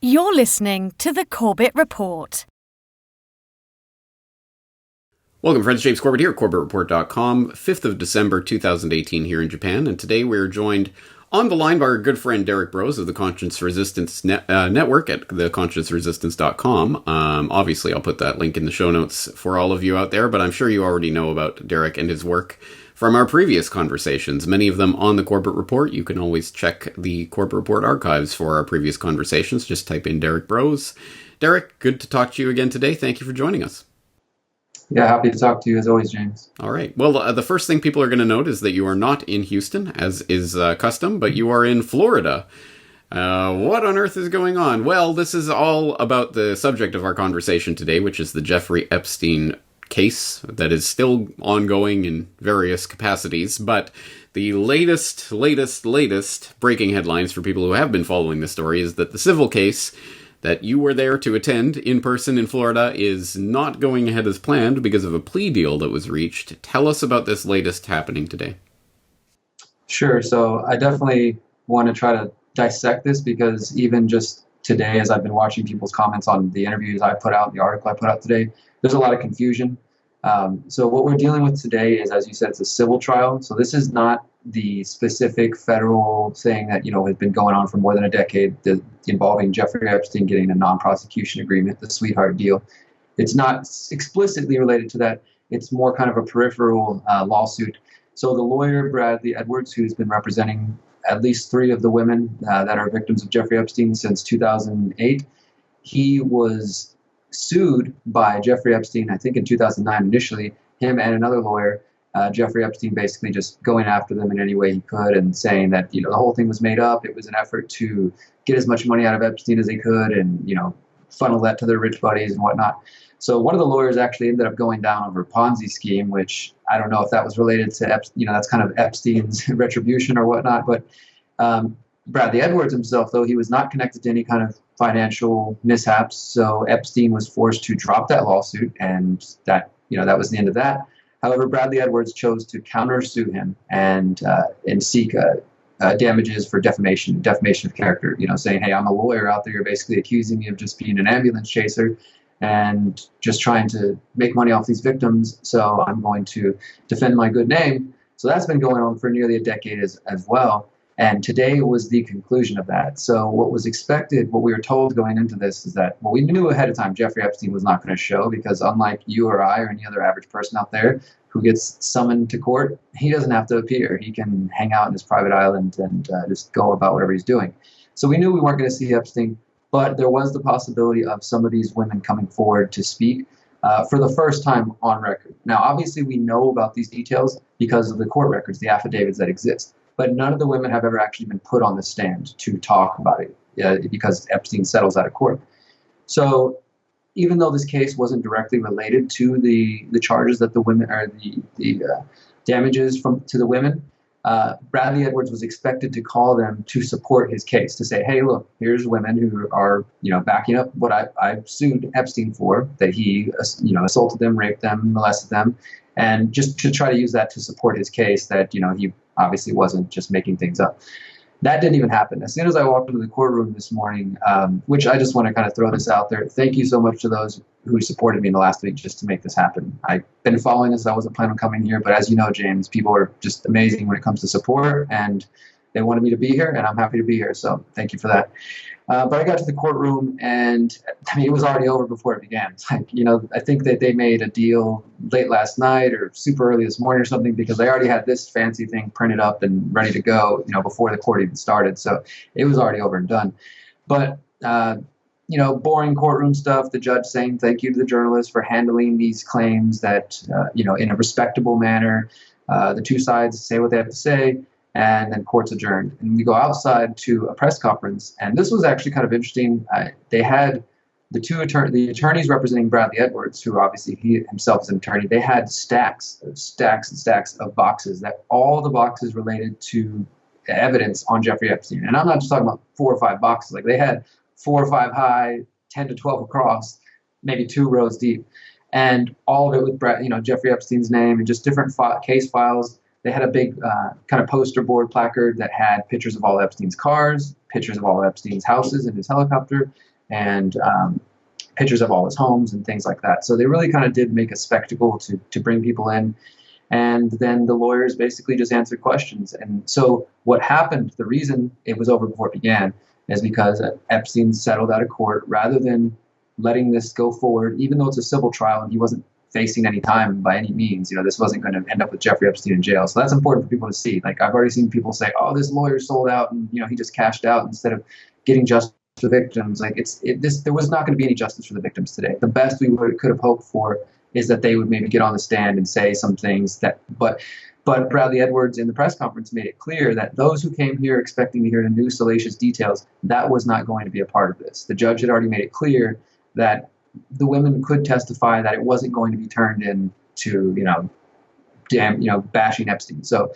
You're listening to the Corbett Report. Welcome, friends. James Corbett here, CorbettReport.com, 5th of December 2018 here in Japan. And today we're joined on the line by our good friend Derrick Broze of the Conscience Resistance Network at theconscienceresistance.com. Obviously, I'll put that link in the show notes for all of you out there, but I'm sure you already know about Derrick and his work from our previous conversations, many of them on the Corbett Report. You can always check the Corbett Report archives for our previous conversations. Just type in Derrick Broze. Derrick, good to talk to you again today. Thank you for joining us. Yeah, happy to talk to you as always, James. All right. Well, the first thing people are going to note is that you are not in Houston, as is custom, but you are in Florida. What on earth is going on? Well, this is all about the subject of our conversation today, which is the Jeffrey Epstein case that is still ongoing in various capacities. But the latest breaking headlines for people who have been following the story is that the civil case that you were there to attend in person in Florida is not going ahead as planned because of a plea deal that was reached. Tell us about this latest happening today. Sure. So I definitely want to try to dissect this because even just today, as I've been watching people's comments on the interviews I put out, the article I put out today, there's a lot of confusion. So what we're dealing with today is, as you said, it's a civil trial. So this is not the specific federal thing that, has been going on for more than a decade, involving Jeffrey Epstein getting a non-prosecution agreement, the sweetheart deal. It's not explicitly related to that. It's more kind of a peripheral lawsuit. So the lawyer, Bradley Edwards, who's been representing at least 3 of the women that are victims of Jeffrey Epstein since 2008, he was sued by Jeffrey Epstein, I think in 2009 initially, him and another lawyer, Jeffrey Epstein basically just going after them in any way he could and saying that, the whole thing was made up. It was an effort to get as much money out of Epstein as they could and, funnel that to their rich buddies and whatnot. So one of the lawyers actually ended up going down over a Ponzi scheme, which I don't know if that was related to Epstein, that's kind of Epstein's retribution or whatnot. But Bradley Edwards himself, though, he was not connected to any kind of financial mishaps. So Epstein was forced to drop that lawsuit, and that was the end of that. However, Bradley Edwards chose to countersue him and seek damages for defamation of character. Saying, "Hey, I'm a lawyer out there. You're basically accusing me of just being an ambulance chaser and just trying to make money off these victims. So I'm going to defend my good name." So that's been going on for nearly a decade as well. And today was the conclusion of that. So what was expected, what we were told going into this is that, we knew ahead of time Jeffrey Epstein was not going to show because unlike you or I or any other average person out there who gets summoned to court, he doesn't have to appear. He can hang out in his private island and just go about whatever he's doing. So we knew we weren't going to see Epstein, but there was the possibility of some of these women coming forward to speak for the first time on record. Now, obviously, we know about these details because of the court records, the affidavits that exist. But none of the women have ever actually been put on the stand to talk about it because Epstein settles out of court. So even though this case wasn't directly related to the charges that the women or the damages to the women, Bradley Edwards was expected to call them to support his case, to say, "Hey, look, here's women who are backing up what I sued Epstein for, that he assaulted them, raped them, molested them," and just to try to use that to support his case that he obviously wasn't just making things up. That didn't even happen. As soon as I walked into the courtroom this morning, which I just want to kind of throw this out there, thank you so much to those who supported me in the last week just to make this happen. I've been following this. I wasn't planning on coming here, but as you know, James, people are just amazing when it comes to support, and they wanted me to be here, and I'm happy to be here. So thank you for that. But I got to the courtroom, and it was already over before it began. It's like, I think that they made a deal late last night or super early this morning or something because they already had this fancy thing printed up and ready to go, before the court even started. So it was already over and done. But, boring courtroom stuff, the judge saying thank you to the journalists for handling these claims that, in a respectable manner. The two sides say what they have to say. And then court's adjourned. And we go outside to a press conference. And this was actually kind of interesting. They had the attorneys representing Bradley Edwards, who obviously he himself is an attorney. They had stacks and stacks of boxes, that all the boxes related to evidence on Jeffrey Epstein. And I'm not just talking about 4 or 5 boxes. Like they had 4 or 5 high, 10 to 12 across, maybe 2 rows deep. And all of it with Jeffrey Epstein's name and just different case files. They had a big kind of poster board placard that had pictures of all Epstein's cars, pictures of all Epstein's houses and his helicopter, and pictures of all his homes and things like that. So they really kind of did make a spectacle to bring people in. And then the lawyers basically just answered questions. And so what happened, the reason it was over before it began, is because Epstein settled out of court rather than letting this go forward, even though it's a civil trial and he wasn't facing any time by any means. This wasn't going to end up with Jeffrey Epstein in jail. So that's important for people to see. Like, I've already seen people say, oh, this lawyer sold out and, he just cashed out instead of getting justice for the victims. Like, there was not going to be any justice for the victims today. The best we could have hoped for is that they would maybe get on the stand and say some things but Bradley Edwards in the press conference made it clear that those who came here expecting to hear the new salacious details, that was not going to be a part of this. The judge had already made it clear that the women could testify that it wasn't going to be turned into, bashing Epstein. So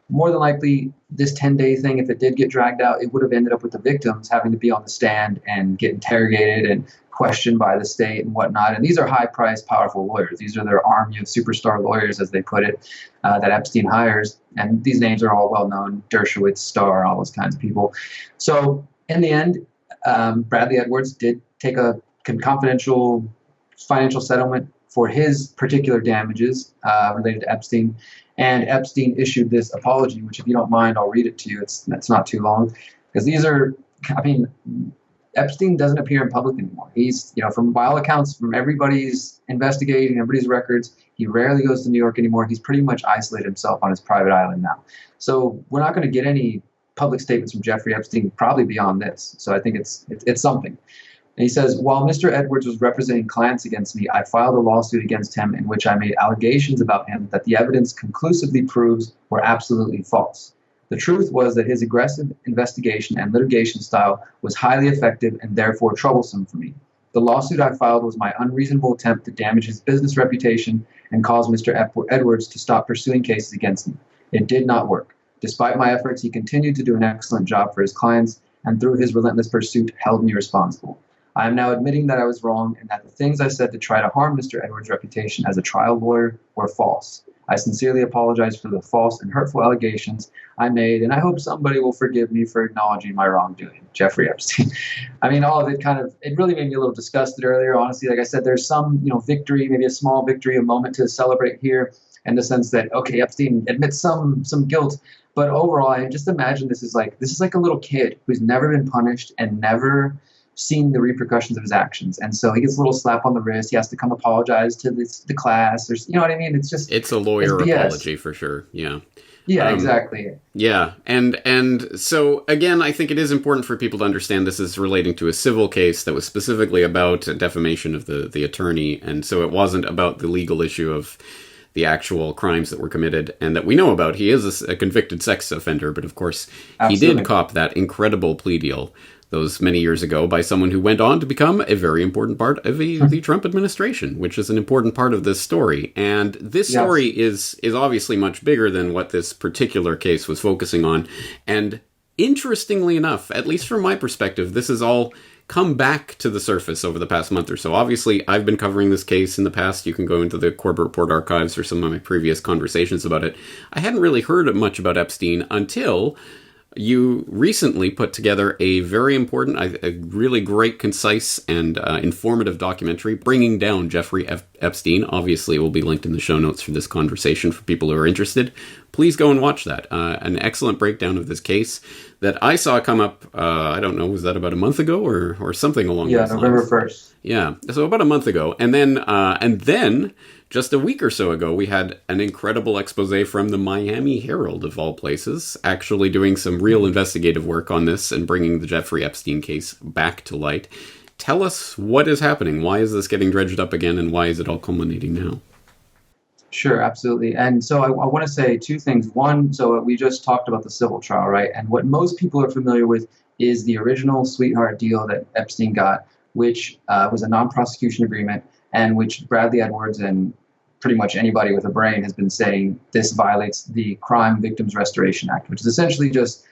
more than likely, this 10-day thing, if it did get dragged out, it would have ended up with the victims having to be on the stand and get interrogated and questioned by the state and whatnot. And these are high-priced, powerful lawyers. These are their army of superstar lawyers, as they put it, that Epstein hires. And these names are all well-known: Dershowitz, Starr, all those kinds of people. So in the end, Bradley Edwards did take a confidential financial settlement for his particular damages related to Epstein. And Epstein issued this apology, which, if you don't mind, I'll read it to you. It's not too long, because Epstein doesn't appear in public anymore. He's, by all accounts, from everybody's investigating, everybody's records, he rarely goes to New York anymore. He's pretty much isolated himself on his private island now. So we're not going to get any public statements from Jeffrey Epstein probably beyond this. So I think it's something. And he says, while Mr. Edwards was representing clients against me, I filed a lawsuit against him in which I made allegations about him that the evidence conclusively proves were absolutely false. The truth was that his aggressive investigation and litigation style was highly effective and therefore troublesome for me. The lawsuit I filed was my unreasonable attempt to damage his business reputation and cause Mr. Edwards to stop pursuing cases against me. It did not work. Despite my efforts, he continued to do an excellent job for his clients, and through his relentless pursuit, held me responsible. I am now admitting that I was wrong and that the things I said to try to harm Mr. Edwards' reputation as a trial lawyer were false. I sincerely apologize for the false and hurtful allegations I made, and I hope somebody will forgive me for acknowledging my wrongdoing. Jeffrey Epstein. All of it it really made me a little disgusted earlier. Honestly, like I said, there's some, victory, maybe a small victory, a moment to celebrate here, in the sense that, okay, Epstein admits some guilt, but overall, I just imagine this is like a little kid who's never been punished and never seen the repercussions of his actions, and so he gets a little slap on the wrist. He has to come apologize to the class, or you know what I mean? It's a lawyer apology for sure. Yeah, exactly. Yeah, and so again, I think it is important for people to understand this is relating to a civil case that was specifically about defamation of the attorney, and so it wasn't about the legal issue of the actual crimes that were committed and that we know about. He is a convicted sex offender, but of course, Absolutely. He did cop that incredible plea deal those many years ago by someone who went on to become a very important part of the Trump administration, which is an important part of this story. And this story is obviously much bigger than what this particular case was focusing on. And interestingly enough, at least from my perspective, this has all come back to the surface over the past month or so. Obviously, I've been covering this case in the past. You can go into the Corbett Report archives or some of my previous conversations about it. I hadn't really heard much about Epstein until you recently put together a very important, a really great, concise, and informative documentary bringing down Jeffrey Epstein. Obviously, it will be linked in the show notes for this conversation for people who are interested. Please go and watch that. An excellent breakdown of this case that I saw come up, I don't know, was that about a month ago or something along those lines? Yeah, November 1st. Yeah, so about a month ago. And then just a week or so ago, we had an incredible expose from the Miami Herald, of all places, actually doing some real investigative work on this and bringing the Jeffrey Epstein case back to light. Tell us what is happening. Why is this getting dredged up again, and why is it all culminating now? Sure, absolutely. And so I want to say two things. One, so we just talked about the civil trial, right? And what most people are familiar with is the original sweetheart deal that Epstein got, which was a non-prosecution agreement, and which Bradley Edwards and pretty much anybody with a brain has been saying this violates the Crime Victims Restoration Act, which is essentially just,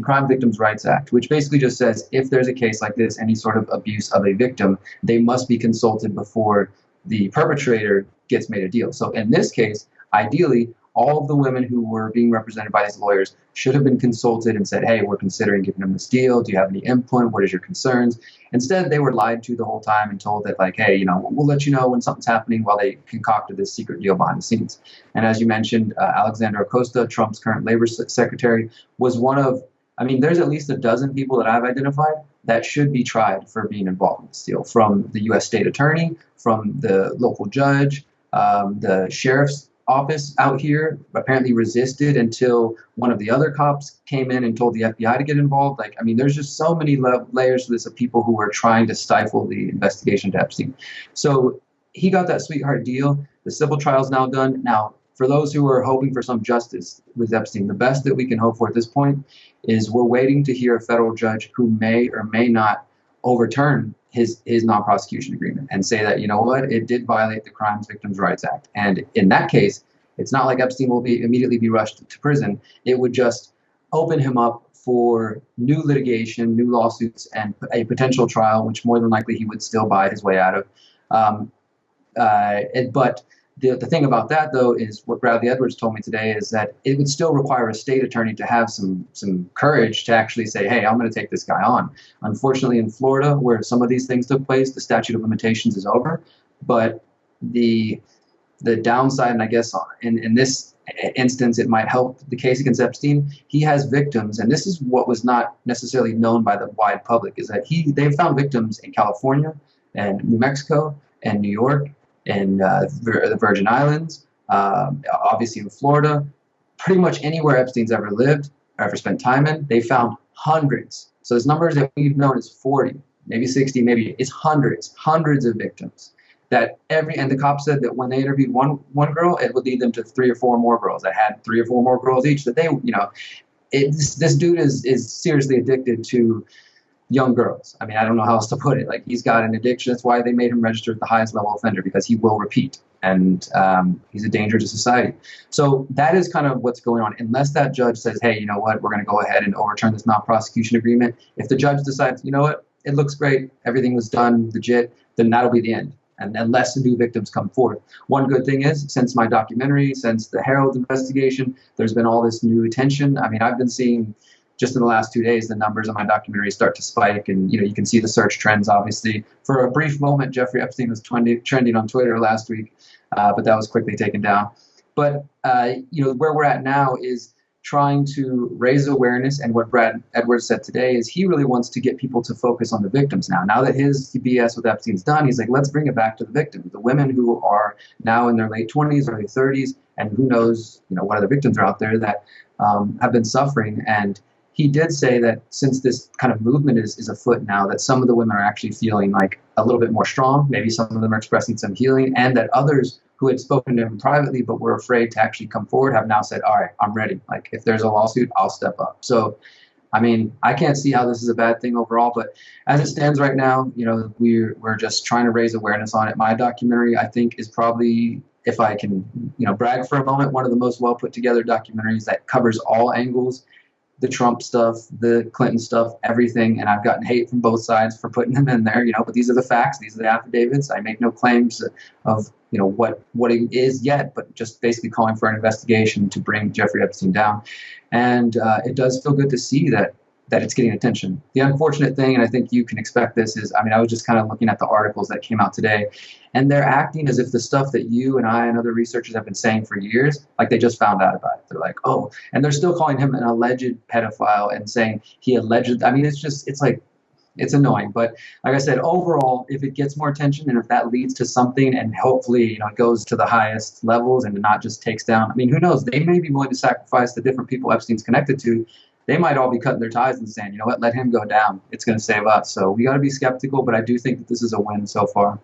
Crime Victims' Rights Act, which basically just says if there's a case like this, any sort of abuse of a victim, they must be consulted before the perpetrator gets made a deal. So in this case, ideally, all of the women who were being represented by these lawyers should have been consulted and said, hey, we're considering giving them this deal. Do you have any input? What is your concerns? Instead, they were lied to the whole time and told that, like, hey, we'll let you know when something's happening, while they concocted this secret deal behind the scenes. And as you mentioned, Alexandra Acosta, Trump's current labor secretary, was one of, there's at least a dozen people that I've identified that should be tried for being involved in this deal, from the U.S. state attorney, from the local judge, the sheriff's office out here apparently resisted until one of the other cops came in and told the FBI to get involved. There's just so many layers to this of people who are trying to stifle the investigation to Epstein. So he got that sweetheart deal. The civil trial's now done. Now, for those who are hoping for some justice with Epstein, the best that we can hope for at this point is we're waiting to hear a federal judge who may or may not overturn his non-prosecution agreement and say that, it did violate the Crimes Victims' Rights Act. And in that case, it's not like Epstein will immediately be rushed to prison. It would just open him up for new litigation, new lawsuits, and a potential trial, which more than likely he would still buy his way out of. But the thing about that, though, is what Bradley Edwards told me today is that it would still require a state attorney to have some courage to actually say, hey, I'm going to take this guy on. Unfortunately, in Florida, where some of these things took place, the statute of limitations is over. But the downside, and I guess in this instance, it might help the case against Epstein. He has victims, and this is what was not necessarily known by the wide public, is that they've found victims in California and New Mexico and New York and the Virgin Islands, obviously in Florida, pretty much anywhere Epstein's ever lived or ever spent time in, they found hundreds. So this number that we've known is 40, maybe 60, maybe it's hundreds of victims. And the cops said that when they interviewed one girl, it would lead them to 3 or 4 more girls that had 3 or 4 more girls each. That this dude is seriously addicted to young girls. I don't know how else to put it. He's got an addiction. That's why they made him register at the highest level offender, because he will repeat, and he's a danger to society. So that is kind of what's going on. Unless that judge says, hey, you know what, we're going to go ahead and overturn this non-prosecution agreement. If the judge decides, you know what, it looks great, everything was done legit, then that'll be the end. And unless the new victims come forward. One good thing is, since my documentary, since the Herald investigation, there's been all this new attention. I've been seeing, just in the last 2 days, the numbers of my documentary start to spike, and you can see the search trends. Obviously, for a brief moment, Jeffrey Epstein was trending on Twitter last week, but that was quickly taken down. But where we're at now is trying to raise awareness, and what Brad Edwards said today is he really wants to get people to focus on the victims now. Now that his BS with Epstein's done, he's like, let's bring it back to the victims, the women who are now in their late 20s, early 30s, and who knows, what other victims are out there that have been suffering. And he did say that since this kind of movement is afoot now, that some of the women are actually feeling like a little bit more strong. Maybe some of them are expressing some healing, and that others who had spoken to him privately but were afraid to actually come forward have now said, all right, I'm ready. If there's a lawsuit, I'll step up. So, I can't see how this is a bad thing overall, but as it stands right now, we're just trying to raise awareness on it. My documentary, I think, is probably, if I can, brag for a moment, one of the most well put together documentaries that covers all angles. The Trump stuff, the Clinton stuff, everything. And I've gotten hate from both sides for putting them in there, but these are the facts. These are the affidavits. I make no claims of, what it is yet, but just basically calling for an investigation to bring Jeffrey Epstein down. And it does feel good to see that it's getting attention. The unfortunate thing, and I think you can expect this, is, I was just kind of looking at the articles that came out today, and they're acting as if the stuff that you and I and other researchers have been saying for years, like they just found out about it. They're like, oh, and they're still calling him an alleged pedophile and saying he alleged, it's annoying. But like I said, overall, if it gets more attention and if that leads to something and hopefully, it goes to the highest levels and not just takes down, who knows, they may be willing to sacrifice the different people Epstein's connected to. They might all be cutting their ties and saying, you know what, let him go down. It's going to save us. So we got to be skeptical, but I do think that this is a win so far.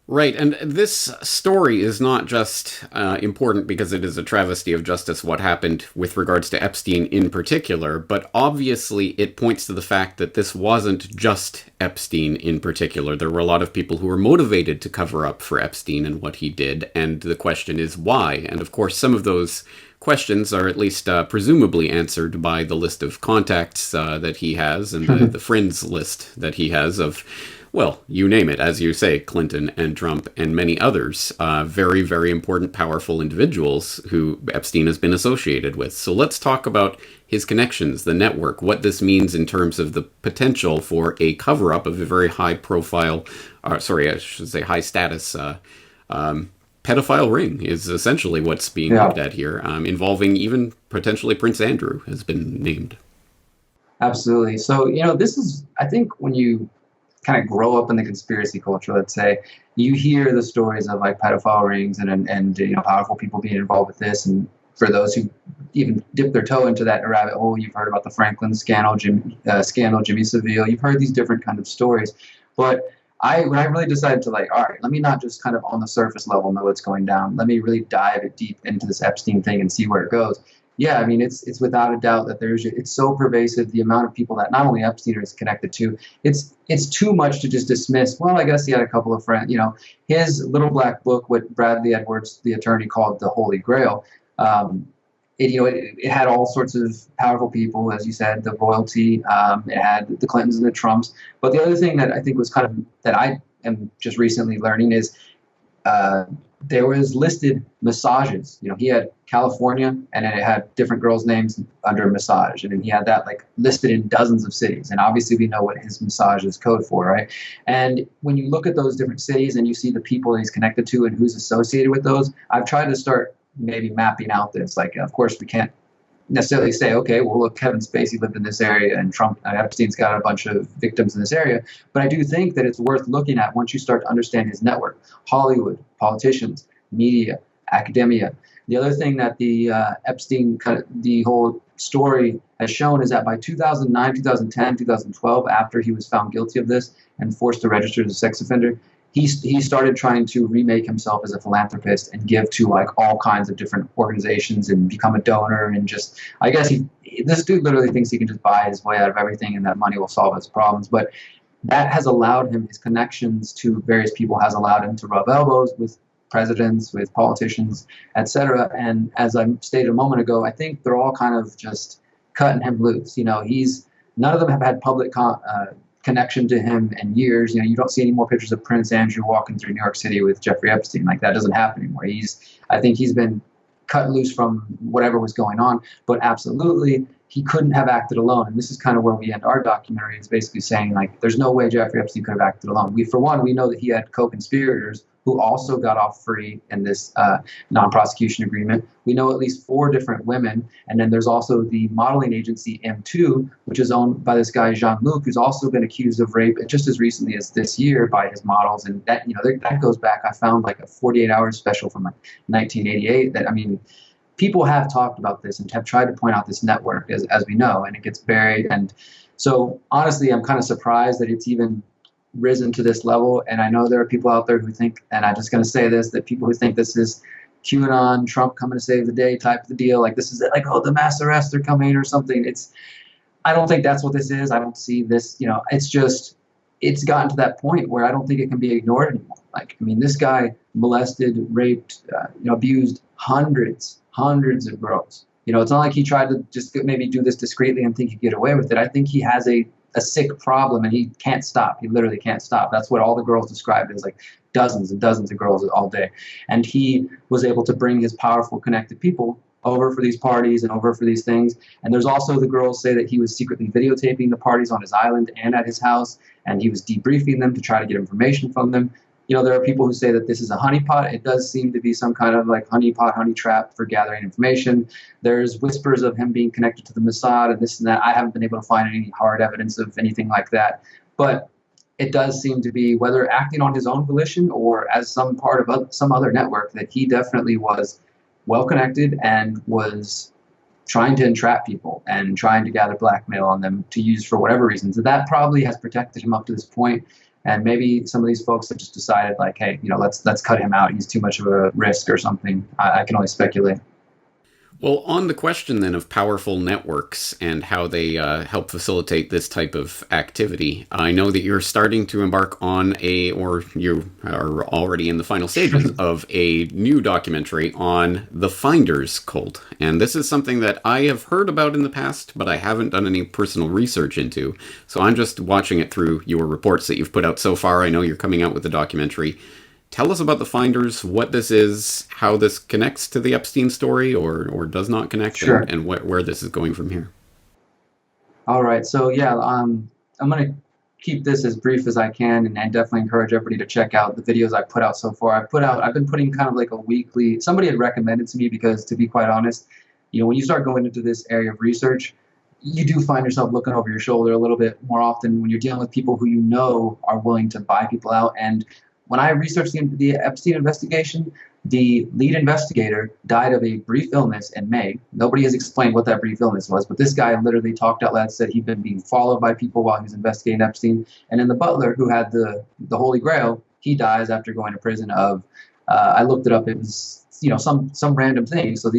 Right, and this story is not just important because it is a travesty of justice what happened with regards to Epstein in particular, but obviously it points to the fact that this wasn't just Epstein in particular. There were a lot of people who were motivated to cover up for Epstein and what he did, and the question is why? And of course, some of those questions are at least presumably answered by the list of contacts that he has and the friends list that he has of Well, you name it, as you say, Clinton and Trump and many others, very, very important, powerful individuals who Epstein has been associated with. So let's talk about his connections, the network, what this means in terms of the potential for a cover-up of a very high-profile, I should say high-status pedophile ring is essentially what's being looked at here, involving even potentially Prince Andrew has been named. Absolutely. So, this is, I think when you kind of grow up in the conspiracy culture, let's say, you hear the stories of like pedophile rings and powerful people being involved with this. And for those who even dip their toe into that rabbit hole, you've heard about the Franklin scandal, Jimmy Savile. You've heard these different kind of stories. But when I really decided to all right, let me not just kind of on the surface level know what's going down. Let me really dive it deep into this Epstein thing and see where it goes. Yeah, I mean, it's without a doubt that it's so pervasive, the amount of people that not only Epstein is connected to, it's too much to just dismiss. Well, I guess he had a couple of friends, his little black book, what Bradley Edwards, the attorney, called the Holy Grail. It had all sorts of powerful people, as you said, the royalty, it had the Clintons and the Trumps. But the other thing that I think was kind of, that I am just recently learning is, there was listed massages. He had California, and then it had different girls' names under massage, and then he had that listed in dozens of cities. And obviously, we know what his massage is code for, right? And when you look at those different cities and you see the people that he's connected to and who's associated with those, I've tried to start maybe mapping out this. Of course, we can't necessarily say, okay, well, look, Kevin Spacey lived in this area and Epstein's got a bunch of victims in this area. But I do think that it's worth looking at once you start to understand his network. Hollywood, politicians, media, academia. The other thing that the Epstein, the whole story has shown is that by 2009, 2010, 2012, after he was found guilty of this and forced to register as a sex offender, he started trying to remake himself as a philanthropist and give to all kinds of different organizations and become a donor, and just, I guess this dude literally thinks he can just buy his way out of everything and that money will solve his problems. But that has allowed him, his connections to various people has allowed him to rub elbows with presidents, with politicians, etc. And as I stated a moment ago, I think they're all kind of just cutting him loose. None of them have had public connection to him in years. You don't see any more pictures of Prince Andrew walking through New York City with Jeffrey Epstein. That doesn't happen anymore. I think he's been cut loose from whatever was going on, but absolutely he couldn't have acted alone. And this is kind of where we end our documentary, is basically saying there's no way Jeffrey Epstein could have acted alone. We know that he had co-conspirators who also got off free in this non-prosecution agreement. We know at least 4 different women. And then there's also the modeling agency M2, which is owned by this guy, Jean-Luc, who's also been accused of rape just as recently as this year by his models. And that, that goes back, I found a 48-hour special from 1988 that, people have talked about this and have tried to point out this network, as we know, and it gets buried. And so honestly, I'm kind of surprised that it's even risen to this level. And I know there are people out there who think, and I'm just going to say this, that people who think this is QAnon, Trump coming to save the day type of the deal, this is oh, the mass arrests are coming or something. I don't think that's what this is. I don't see this, it's gotten to that point where I don't think it can be ignored anymore. This guy molested, raped, abused hundreds of girls. It's not like he tried to just maybe do this discreetly and think he'd get away with it. I think he has a sick problem and he can't stop. He literally can't stop. That's what all the girls described as, dozens and dozens of girls all day. And he was able to bring his powerful, connected people over for these parties and over for these things. And there's also the girls say that he was secretly videotaping the parties on his island and at his house, and he was debriefing them to try to get information from them. There are people who say that this is a honeypot. It does seem to be some kind of honeypot, honey trap for gathering information. There's whispers of him being connected to the Mossad and this and that. I haven't been able to find any hard evidence of anything like that. But it does seem to be, whether acting on his own volition or as some part of some other network, that he definitely was well connected and was trying to entrap people and trying to gather blackmail on them to use for whatever reasons. So that probably has protected him up to this point. And maybe some of these folks have just decided, hey, let's cut him out. He's too much of a risk or something. I can only speculate. Well, on the question then of powerful networks and how they help facilitate this type of activity, I know that you're starting to embark on or you are already in the final stages of a new documentary on the Finders cult. And this is something that I have heard about in the past, but I haven't done any personal research into. So I'm just watching it through your reports that you've put out so far. I know you're coming out with a documentary. Tell us about the Finders, what this is, how this connects to the Epstein story or does not connect, Sure. and where this is going from here. All right. So yeah, I'm going to keep this as brief as I can, and I definitely encourage everybody to check out the videos I put out so far. I've been putting kind of like a weekly, somebody had recommended to me because, to be quite honest, when you start going into this area of research, you do find yourself looking over your shoulder a little bit more often when you're dealing with people who are willing to buy people out. And when I researched the Epstein investigation, the lead investigator died of a brief illness in May. Nobody has explained what that brief illness was, but this guy literally talked out loud, said he'd been being followed by people while he was investigating Epstein. And then the butler, who had the Holy Grail, he dies after going to prison of, I looked it up, it was some random thing. So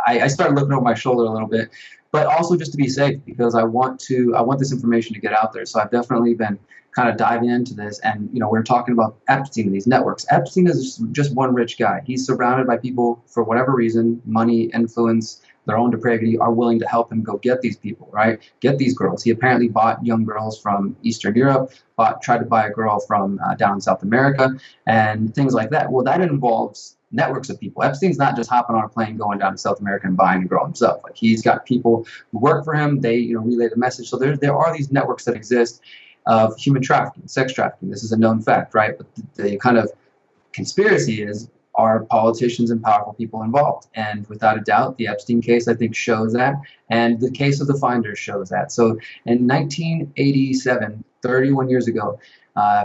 I started looking over my shoulder a little bit, but also just to be safe because I want this information to get out there. So I've definitely been kind of diving into this, and we're talking about Epstein and these networks. Epstein is just one rich guy. He's surrounded by people for whatever reason, money, influence, their own depravity, are willing to help him go get these people, right? Get these girls. He apparently bought young girls from Eastern Europe, tried to buy a girl from down in South America, and things like that. Well, that involves networks of people. Epstein's not just hopping on a plane going down to South America and buying a girl himself. Like, he's got people who work for him. They relay the message. So there are these networks that exist of human trafficking, sex trafficking. This is a known fact, right? But the kind of conspiracy are politicians and powerful people involved. And without a doubt, the Epstein case, I think, shows that. And the case of the Finders shows that. So in 1987, 31 years ago,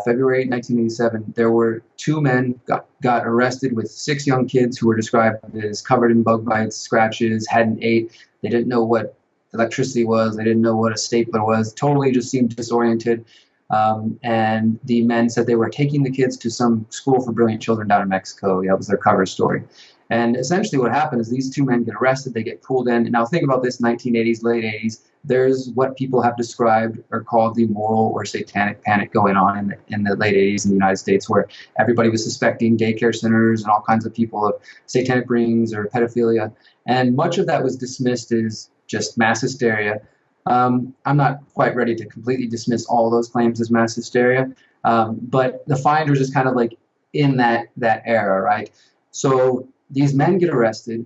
February 8, 1987, there were two men got arrested with 6 young kids who were described as covered in bug bites, scratches, hadn't ate. They didn't know what electricity was. They didn't know what a stapler was. Totally just seemed disoriented. And the men said they were taking the kids to some school for brilliant children down in Mexico. That was their cover story. And essentially what happened is these two men get arrested. They get pulled in. And now think about this, 1980s, late 80s. There's what people have described or called the moral or satanic panic going on in the late 80s in the United States, where everybody was suspecting daycare centers and all kinds of people of satanic rings or pedophilia. And much of that was dismissed as just mass hysteria. I'm not quite ready to completely dismiss all those claims as mass hysteria, but the Finders is kind of like in that era, right? So these men get arrested.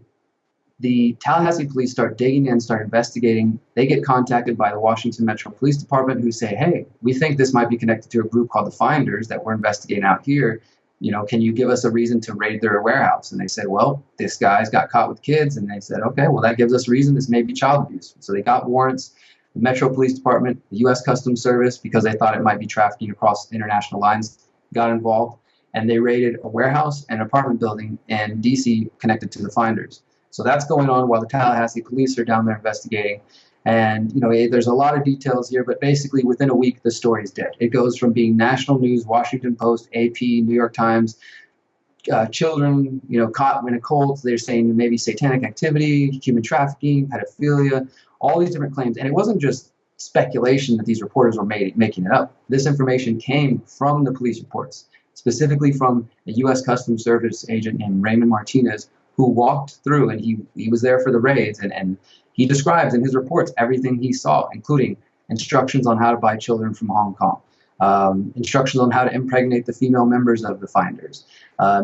The Tallahassee police start digging in, start investigating. They get contacted by the Washington Metro Police Department, who say, hey, we think this might be connected to a group called the Finders that we're investigating out here. Can you give us a reason to raid their warehouse? And they said, well, this guy's got caught with kids. And they said, okay, well, that gives us reason. This may be child abuse. So they got warrants. The Metro Police Department, the U.S. Customs Service, because they thought it might be trafficking across international lines, got involved. And they raided a warehouse and apartment building in D.C. connected to the Finders. So that's going on while the Tallahassee police are down there investigating. And, there's a lot of details here, but basically within a week, the story's dead. It goes from being national news, Washington Post, AP, New York Times, children, caught in a cult. They're saying maybe satanic activity, human trafficking, pedophilia, all these different claims. And it wasn't just speculation that these reporters were making it up. This information came from the police reports, specifically from a U.S. Customs Service agent named Raymond Martinez, who walked through, and he was there for the raids, and he describes in his reports everything he saw, including instructions on how to buy children from Hong Kong, instructions on how to impregnate the female members of the Finders.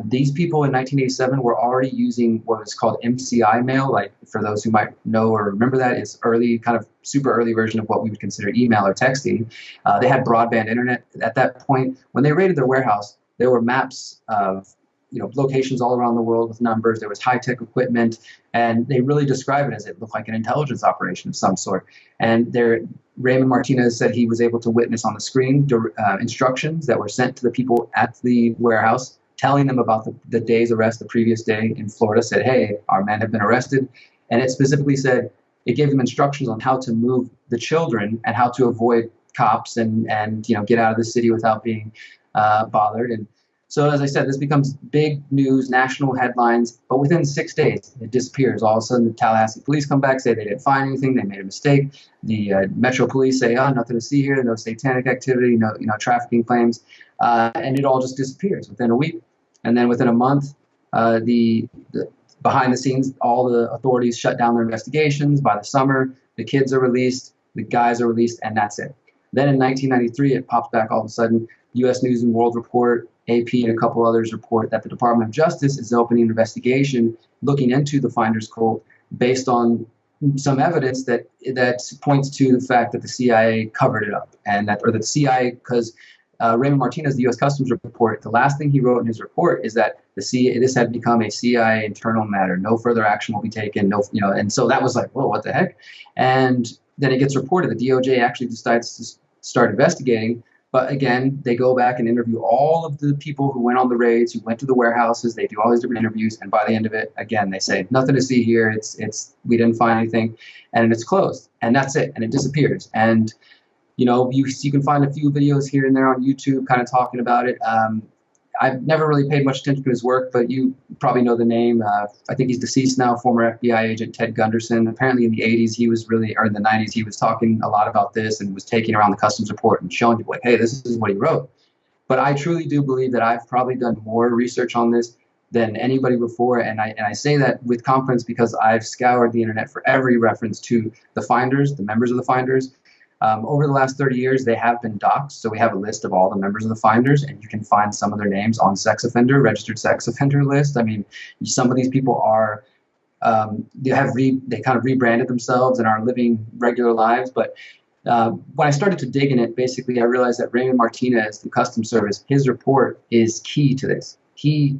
These people in 1987 were already using what was called MCI mail. Like, for those who might know or remember that, it's early, kind of super early version of what we would consider email or texting. They had broadband internet at that point. When they raided their warehouse, there were maps of locations all around the world with numbers. There was high-tech equipment, and they really describe it as it looked like an intelligence operation of some sort. And Raymond Martinez said he was able to witness on the screen instructions that were sent to the people at the warehouse, telling them about the day's arrest the previous day in Florida, said, hey, our men have been arrested. And it specifically said, it gave them instructions on how to move the children and how to avoid cops and get out of the city without being bothered. And So as I said, this becomes big news, national headlines, but within 6 days, it disappears. All of a sudden, the Tallahassee police come back, say they didn't find anything, they made a mistake. The Metro police say, oh, nothing to see here, no satanic activity, no trafficking claims, and it all just disappears within a week. And then within a month, the behind the scenes, all the authorities shut down their investigations. By the summer, the kids are released, the guys are released, and that's it. Then in 1993, it pops back all of a sudden. U.S. News and World Report, AP, and a couple others report that the Department of Justice is opening an investigation looking into the Finders cult based on some evidence that points to the fact that the CIA covered it up, and that, or that the CIA, because Raymond Martinez, the U.S. Customs report, the last thing he wrote in his report is that the CIA, this had become a CIA internal matter. No further action will be taken. And so that was like, whoa, what the heck? And then it gets reported. The DOJ actually decides to start investigating. But again, they go back and interview all of the people who went on the raids, who went to the warehouses. They do all these different interviews, and by the end of it, again, they say nothing to see here. It's we didn't find anything, and it's closed, and that's it, and it disappears. And you can find a few videos here and there on YouTube, kind of talking about it. I've never really paid much attention to his work, but you probably know the name. I think he's deceased now, former FBI agent Ted Gunderson. Apparently in the 80s, or in the 90s, he was talking a lot about this and was taking around the customs report and showing people like, hey, this is what he wrote. But I truly do believe that I've probably done more research on this than anybody before. And I say that with confidence because I've scoured the internet for every reference to the Finders, the members of the Finders. Over the last 30 years, they have been doxxed, so we have a list of all the members of the Finders, and you can find some of their names on registered sex offender list. I mean, some of these people are, they kind of rebranded themselves and are living regular lives. But when I started to dig in it, basically I realized that Raymond Martinez, the Customs Service, his report is key to this. He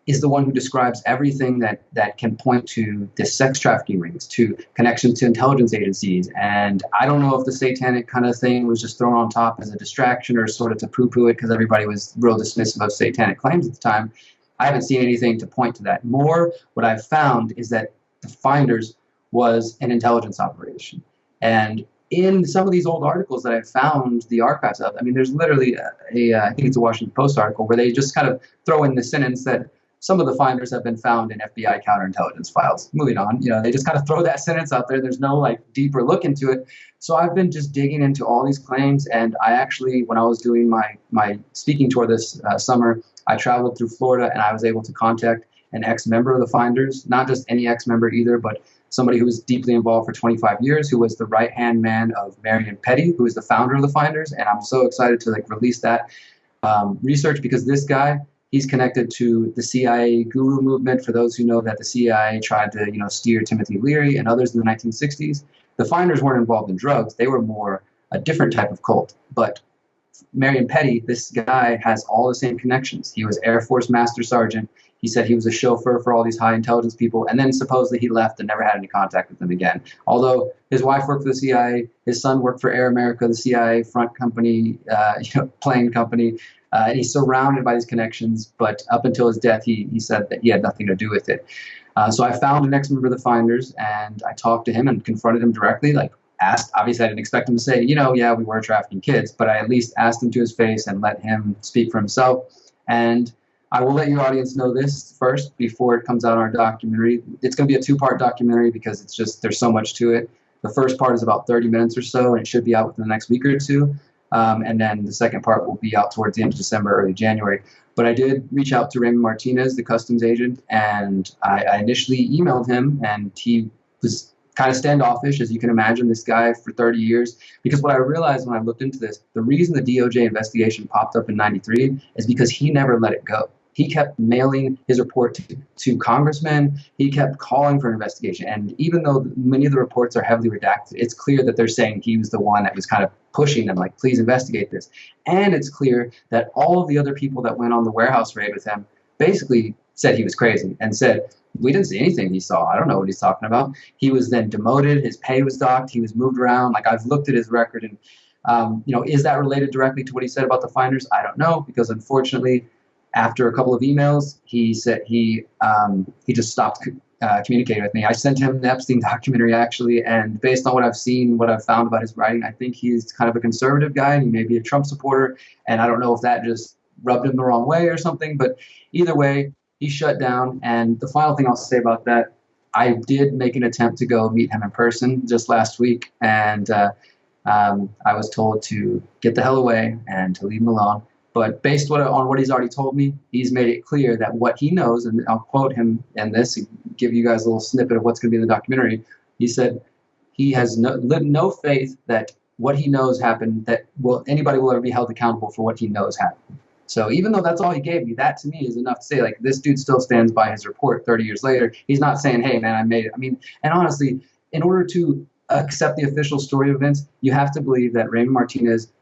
is the one who describes everything that can point to the sex trafficking rings, to connections to intelligence agencies. And I don't know if the satanic kind of thing was just thrown on top as a distraction or sort of to poo-poo it because everybody was real dismissive of satanic claims at the time. I haven't seen anything to point to that. More, what I've found is that the Finders was an intelligence operation. And in some of these old articles that I've found the archives of, I mean, there's literally I think it's a Washington Post article where they just kind of throw in the sentence that some of the Finders have been found in FBI counterintelligence files. Moving on, they just kind of throw that sentence out there. There's no deeper look into it. So I've been just digging into all these claims, and I actually, when I was doing my speaking tour this summer, I traveled through Florida, and I was able to contact an ex-member of the Finders, not just any ex-member either, but somebody who was deeply involved for 25 years, who was the right-hand man of Marion Petty, who is the founder of the Finders, and I'm so excited to release that research because this guy, he's connected to the CIA guru movement. For those who know that the CIA tried to, steer Timothy Leary and others in the 1960s, the Finders weren't involved in drugs. They were more a different type of cult. But Marion Petty, this guy has all the same connections. He was Air Force Master Sergeant. He said he was a chauffeur for all these high intelligence people, and then supposedly he left and never had any contact with them again. Although his wife worked for the CIA, his son worked for Air America, the CIA front company, plane company. And he's surrounded by these connections, but up until his death, he said that he had nothing to do with it. So I found an ex-member of the Finders, and I talked to him and confronted him directly, asked, obviously I didn't expect him to say, yeah, we were trafficking kids, but I at least asked him to his face and let him speak for himself. And I will let your audience know this first before it comes out in our documentary. It's going to be a 2-part documentary because it's just, there's so much to it. The first part is about 30 minutes or so, and it should be out within the next week or two. And then the second part will be out towards the end of December, early January. But I did reach out to Raymond Martinez, the customs agent, and I initially emailed him, and he was kind of standoffish, as you can imagine, this guy for 30 years. Because what I realized when I looked into this, the reason the DOJ investigation popped up in 93 is because he never let it go. He kept mailing his report to congressmen. He kept calling for an investigation. And even though many of the reports are heavily redacted, it's clear that they're saying he was the one that was kind of pushing them, please investigate this. And it's clear that all of the other people that went on the warehouse raid with him basically said he was crazy and said, we didn't see anything he saw. I don't know what he's talking about. He was then demoted. His pay was docked. He was moved around. I've looked at his record, and is that related directly to what he said about the Finders? I don't know, because unfortunately, after a couple of emails, he said he just stopped communicating with me. I sent him the Epstein documentary, actually, and based on what I've seen, what I've found about his writing, I think he's kind of a conservative guy, and he may be a Trump supporter, and I don't know if that just rubbed him the wrong way or something. But either way, he shut down. And the final thing I'll say about that, I did make an attempt to go meet him in person just last week, and I was told to get the hell away and to leave him alone. But based on what he's already told me, he's made it clear that what he knows, and I'll quote him in this, give you guys a little snippet of what's going to be in the documentary. He said he has no faith that what he knows happened, that anybody will ever be held accountable for what he knows happened. So even though that's all he gave me, that to me is enough to say, like, this dude still stands by his report 30 years later. He's not saying, hey, man, I made it. I mean, and honestly, in order to accept the official story of events, you have to believe that Raymond Martinez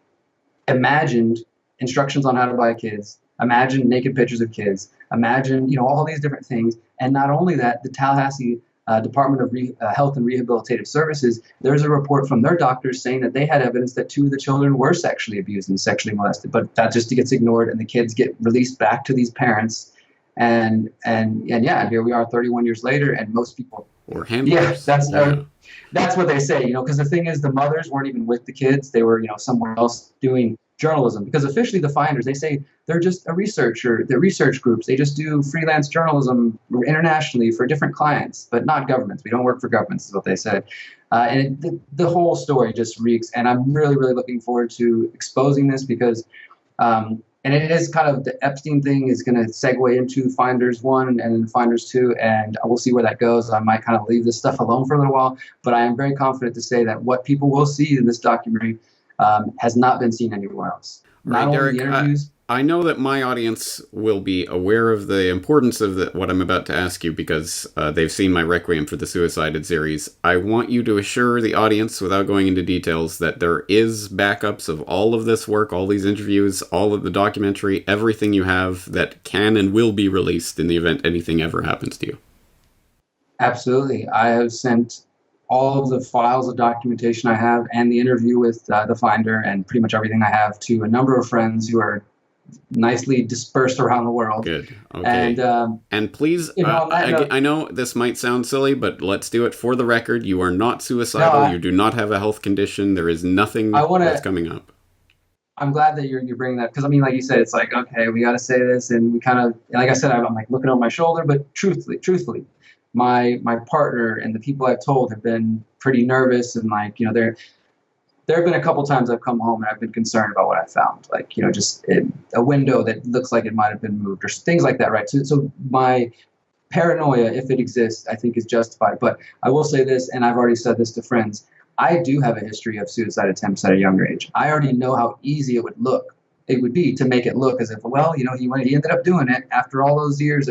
imagined instructions on how to buy kids, imagined naked pictures of kids, imagined, all these different things. And not only that, the Tallahassee Department of Health and Rehabilitative Services, there's a report from their doctors saying that they had evidence that 2 of the children were sexually abused and sexually molested, but that just gets ignored, and the kids get released back to these parents. And here we are 31 years later, and most people or handlers. That's what they say, because the thing is, the mothers weren't even with the kids. They were, somewhere else doing journalism, because officially the finders, they say they're just a researcher. They're research groups. They just do freelance journalism internationally for different clients, but not governments. We don't work for governments, is what they said. The whole story just reeks, and I'm really, really looking forward to exposing this, because and it is kind of, the Epstein thing is going to segue into Finders 1 and then Finders 2, and we'll see where that goes. I might kind of leave this stuff alone for a little while, but I am very confident to say that what people will see in this documentary has not been seen anywhere else. Right, Derrick, I know that my audience will be aware of the importance of what I'm about to ask you, because they've seen my Requiem for the Suicided series. I want you to assure the audience, without going into details, that there is backups of all of this work, all these interviews, all of the documentary, everything you have that can and will be released in the event anything ever happens to you. Absolutely. I have sent all of the files of documentation I have and the interview with the finder and pretty much everything I have to a number of friends who are nicely dispersed around the world. Good. Okay. And please, I know this might sound silly, but let's do it for the record. You are not suicidal. You do not have a health condition. There is nothing that's coming up. I'm glad that you're bringing that, because I mean, like you said, it's like, okay, we got to say this, and we kind of, like I said, I'm like looking over my shoulder, but truthfully, my partner and the people I've told have been pretty nervous, and like, there have been a couple times I've come home and I've been concerned about what I found, like, just a window that looks like it might have been moved or things like that, right? So my paranoia, if it exists, I think is justified. But I will say this, and I've already said this to friends, I do have a history of suicide attempts at a younger age. I already know how easy it would be to make it look as if, well, he ended up doing it after all those years,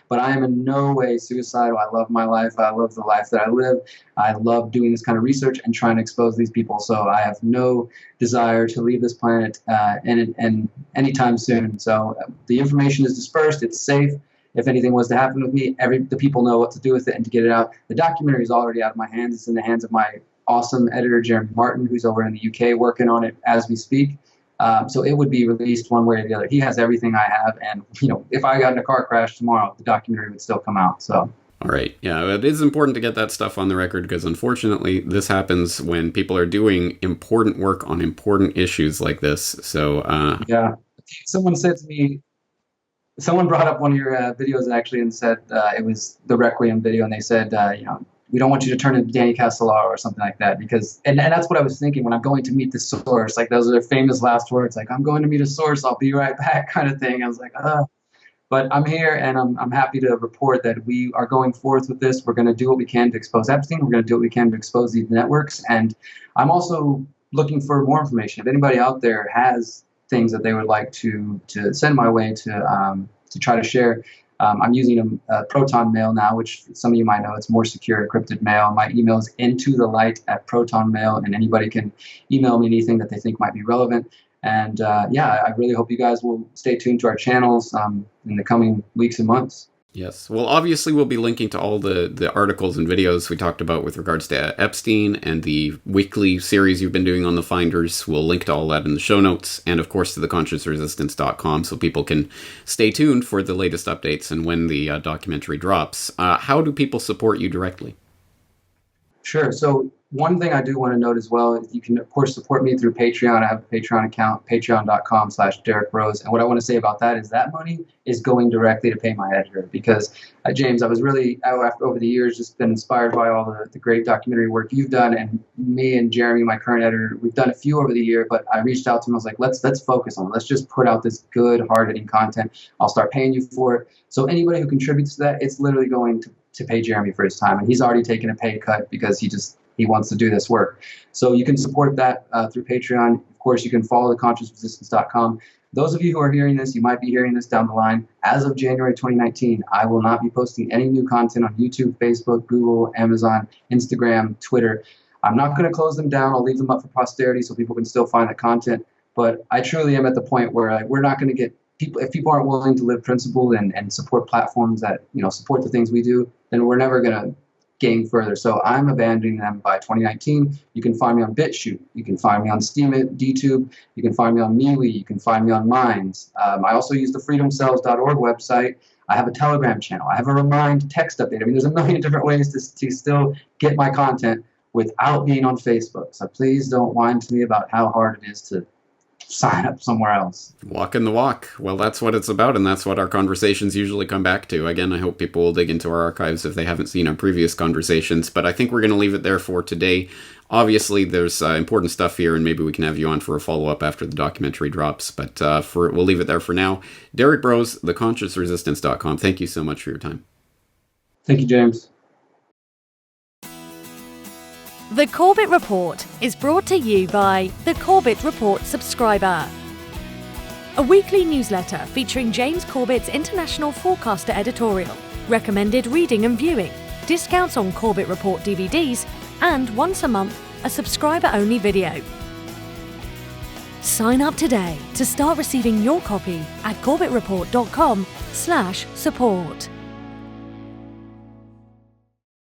but I am in no way suicidal. I love my life. I love the life that I live. I love doing this kind of research and trying to expose these people. So I have no desire to leave this planet and anytime soon. So the information is dispersed. It's safe. If anything was to happen with me, the people know what to do with it and to get it out. The documentary is already out of my hands. It's in the hands of my awesome editor, Jeremy Martin, who's over in the UK working on it as we speak. So it would be released one way or the other. He has everything I have, and if I got in a car crash tomorrow, the documentary would still come out. So. All right. Yeah, it is important to get that stuff on the record, because unfortunately this happens when people are doing important work on important issues like this. So yeah, someone said to me, someone brought up one of your videos actually and said it was the Requiem video, and they said we don't want you to turn into Danny Castellaro or something like that, because and that's what I was thinking when I'm going to meet the source. Like, those are their famous last words, like, I'm going to meet a source, I'll be right back, kind of thing. I was like, but I'm here, and I'm happy to report that we are going forth with this. We're going to do what we can to expose Epstein. We're going to do what we can to expose these networks. And I'm also looking for more information. If anybody out there has things that they would like to send my way to try to share, I'm using a Proton Mail now, which some of you might know, it's more secure encrypted mail. My email is intothe@protonmail, and anybody can email me anything that they think might be relevant. And I really hope you guys will stay tuned to our channels in the coming weeks and months. Yes. Well, obviously, we'll be linking to all the articles and videos we talked about with regards to Epstein and the weekly series you've been doing on the Finders. We'll link to all that in the show notes, and of course to theconsciousresistance.com, so people can stay tuned for the latest updates and when the documentary drops. How do people support you directly? Sure. So one thing I do want to note as well is you can, of course, support me through Patreon. I have a Patreon account, patreon.com/Derrick Broze. And what I want to say about that is that money is going directly to pay my editor because, James, I was really, over the years, just been inspired by all the great documentary work you've done. And me and Jeremy, my current editor, we've done a few over the year, but I reached out to him. I was like, let's focus on it. Let's just put out this good, hard-hitting content. I'll start paying you for it. So anybody who contributes to that, it's literally going to pay Jeremy for his time. And he's already taken a pay cut because he wants to do this work. So you can support that through Patreon. Of course, you can follow theconsciousresistance.com. Those of you who are hearing this, you might be hearing this down the line. As of January 2019, I will not be posting any new content on YouTube, Facebook, Google, Amazon, Instagram, Twitter. I'm not going to close them down. I'll leave them up for posterity so people can still find the content. But I truly am at the point where we're not going to get people, if people aren't willing to live principle and support platforms that, support the things we do, then we're never going to gain further. So I'm abandoning them by 2019. You can find me on BitChute. You can find me on Steam, DTube. You can find me on MeWe. You can find me on Minds. I also use the freedomcells.org website. I have a Telegram channel. I have a Remind text update. I mean, there's a million different ways to still get my content without being on Facebook. So please don't whine to me about how hard it is to sign up somewhere else. Walking the walk. Well, that's what it's about, and that's what our conversations usually come back to. Again, I hope people will dig into our archives if they haven't seen our previous conversations, but I think we're going to leave it there for today. Obviously, there's important stuff here, and maybe we can have you on for a follow-up after the documentary drops, but we'll leave it there for now. Derrick Broze, theconsciousresistance.com. Thank you so much for your time. Thank you, James. The Corbett Report is brought to you by the Corbett Report subscriber, a weekly newsletter featuring James Corbett's International Forecaster editorial, recommended reading and viewing, discounts on Corbett Report DVDs, and once a month, a subscriber-only video. Sign up today to start receiving your copy at corbettreport.com/support.